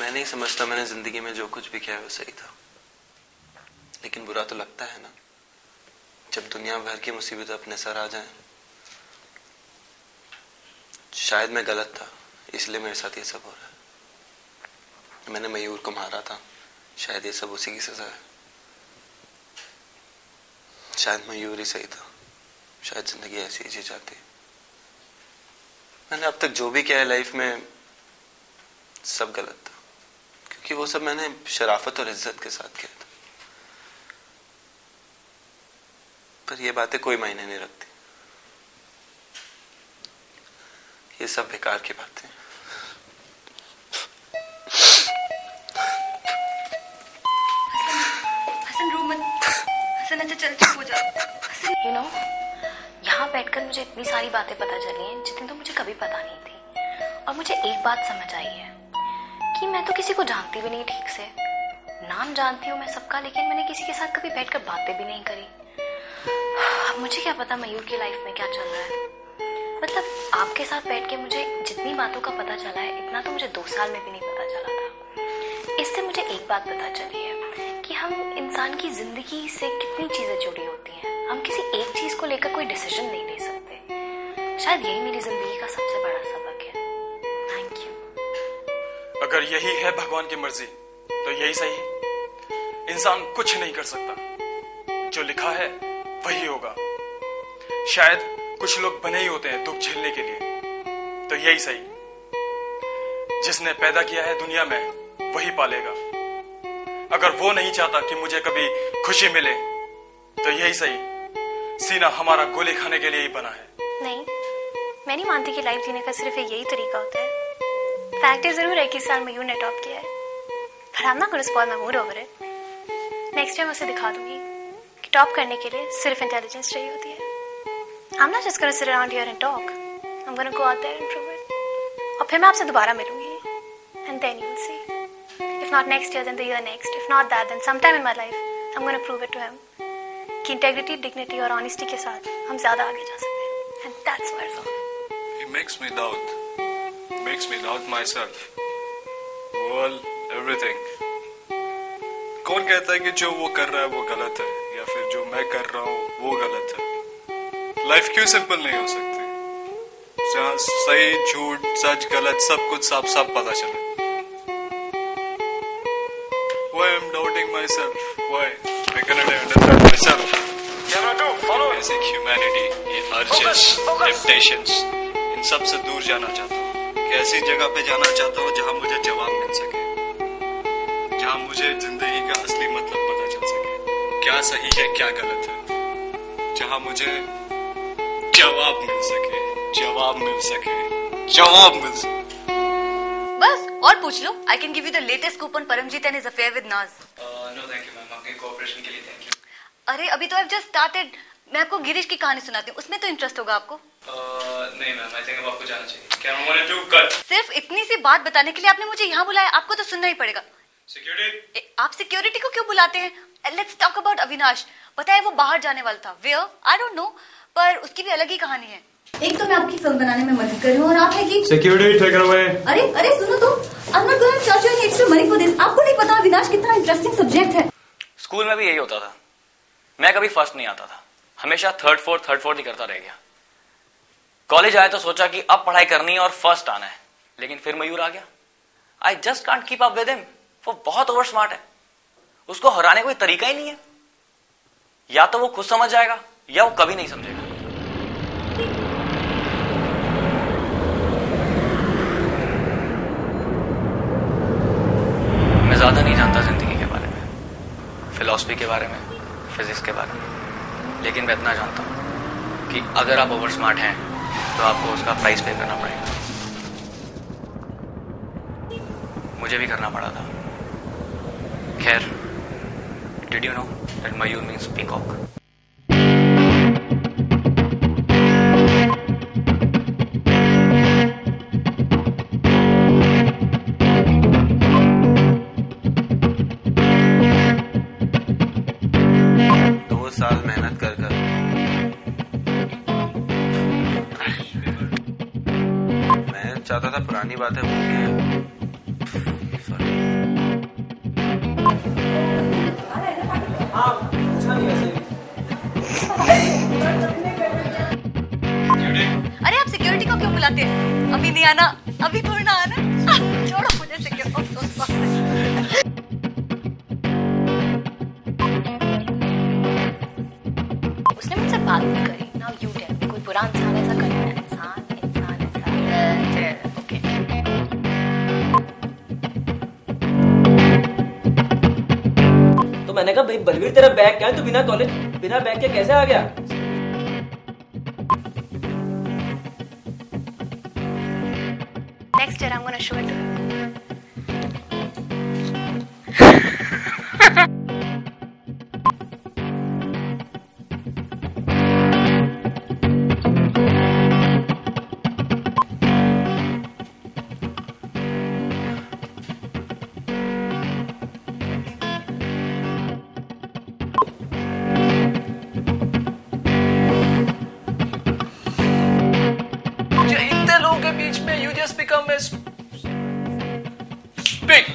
मैं नहीं समझता मैंने जिंदगी में जो कुछ भी किया है वो सही था, लेकिन बुरा तो लगता है ना जब दुनिया भर की मुसीबतें अपने सर आ जाएं। शायद मैं गलत था, इसलिए मेरे साथ ये सब हो रहा है। मैंने मयूर को मारा था, शायद ये सब उसी की सजा है। शायद मयूर ही सही था, शायद जिंदगी ऐसी ही जी जाती। मैंने अब तक जो भी किया है लाइफ में सब गलत था, क्योंकि वो सब मैंने शराफत और इज्जत के साथ किया था। पर ये बातें कोई मायने नहीं रखती, ये सब बेकार की बातें। हसन रो मत। हसन अच्छा चल चुप हो जा। You know, यहाँ बैठकर मुझे इतनी सारी बातें पता चली हैं जितनी तो मुझे कभी पता नहीं थी। और मुझे एक बात समझ आई है कि मैं तो किसी को जानती भी नहीं ठीक से। नाम जानती हूँ मैं सबका, लेकिन मैंने किसी के साथ कभी बैठकर बातें भी नहीं करी। अब मुझे क्या पता मयूर की लाइफ में क्या चल रहा है। मतलब आपके साथ बैठ के मुझे जितनी बातों का पता चला है, इतना तो मुझे 2 साल में भी नहीं पता चला था। इससे मुझे एक बात पता चली है कि हम इंसान की जिंदगी से कितनी चीजें जुड़ी होती हैं। हम किसी एक चीज को लेकर कोई डिसीजन नहीं ले सकते। शायद यही मेरी जिंदगी का सबसे बड़ा सबक है। Thank you. अगर यही है भगवान की मर्जी तो यही सही है। इंसान कुछ नहीं कर सकता, जो लिखा है वही होगा। शायद कुछ लोग बने ही होते हैं दुख झेलने के लिए, तो यही सही। जिसने पैदा किया है दुनिया में वही पालेगा। अगर वो नहीं चाहता कि मुझे कभी खुशी मिले तो यही सही। सीना हमारा गोली खाने के लिए ही बना है। नहीं, मैं नहीं मानती कि लाइफ जीने का सिर्फ यही तरीका होता है। फैक्ट है जरूर है कि इस साल मयूर ने टॉप किया है, पर I'm not gonna spoil my mood over it. Next time उसे दिखा दूंगी कि टॉप करने के लिए सिर्फ इंटेलिजेंस चाहिए होती है। I'm not just gonna sit around here and talk. I'm gonna go out there and prove it. और फिर मैं आपसे दोबारा मिलूंगी, and then you'll see. If not next year, then the year next. If not that, then sometime in my life, I'm gonna prove it to him कि integrity, dignity और honesty के साथ हम ज्यादा आगे जा सकते हैं। And that's where it's all. He makes me doubt myself. World, everything. कौन कहता है कि जो वो कर रहा है वो गलत है, या फिर जो मैं कर रहा हूँ वो गलत है? लाइफ क्यों सिंपल नहीं हो सकती, जहाँ सही झूठ सच गलत सब कुछ साफ साफ पता चले? Why I'm doubting myself? Why? I cannot understand myself. Basic humanity, ये urges, temptations, इन सब से दूर जाना चाहता हूँ। कि ऐसी जगह पे जाना चाहता हूँ जहाँ मुझे जवाब मिल सके, जहाँ मुझे जिंदगी का असली मतलब पता चल सके, क्या सही है क्या गलत है, जहाँ मुझे जवाब मिल सके, जवाब मिल सके, जवाब मिल सके। बस और पूछ लो। I can give you the latest scoop on Paramjeet and his affair with Naz. No thank you ma'am, आपके कोऑपरेशन के लिए थैंक यू। अरे अभी तो I've just started. मैं आपको गिरीश की कहानी सुनाती हूँ, उसमें तो इंटरेस्ट होगा आपको। नहीं मैम, आई थिंक अब आपको जाना चाहिए। क्या I wanted to cut. सिर्फ इतनी सी बात बताने के लिए आपने मुझे यहाँ बुलाया, आपको तो सुनना ही पड़ेगा। सिक्योरिटी। आप सिक्योरिटी को क्यों बुलाते हैं? Let's talk about Avinash. पता है वो बाहर जाने वाला था, वेयर आई डोंट नो, पर उसकी भी अलग ही कहानी है। एक तो मैं आपकी फिल्म बनाने में मदद कर रही हूँ और आप है कि सिक्योरिटी टेक इट अवे। अरे अरे सुनो तो, I'm not going to charge you any extra money for this. आपको नहीं पता अविनाश कितना इंटरेस्टिंग सब्जेक्ट है। स्कूल में भी यही होता था, मैं कभी फर्स्ट नहीं आता था, हमेशा थर्ड फोर्थ ही करता रह गया। कॉलेज आया तो सोचा कि अब पढ़ाई करनी है और फर्स्ट आना है, लेकिन फिर मयूर आ गया। I just can't keep up with him. वो बहुत ओवर स्मार्ट है, उसको हराने कोई तरीका ही नहीं है। या तो वो खुद समझ जाएगा या वो कभी नहीं समझेगा। मैं ज्यादा नहीं जानता जिंदगी के बारे में, फिलॉसफी के बारे में, फिजिक्स के बारे में, लेकिन मैं इतना जानता हूं कि अगर आप ओवर स्मार्ट हैं तो आपको उसका प्राइस पे करना पड़ेगा। मुझे भी करना पड़ा था। खैर, did you know that Mayur means peacock? साल मेहनत कर मैं चाहता था पुरानी बातें भूल के बुलाते हैं। अभी नहीं आना, अभी थोड़ी ना आना। छोड़ो मुझे से क्यों। उसने मुझसे बात भी करी। नाउ यू टेल, कोई बुरा इंसान ऐसा करता है? ओके। तो मैंने कहा भाई बलवीर तेरा बैग क्या है, तू बिना कॉलेज बिना बैग के कैसे आ गया? Next year I'm gonna show it to you. इतने लोगों के बीच में you just become a big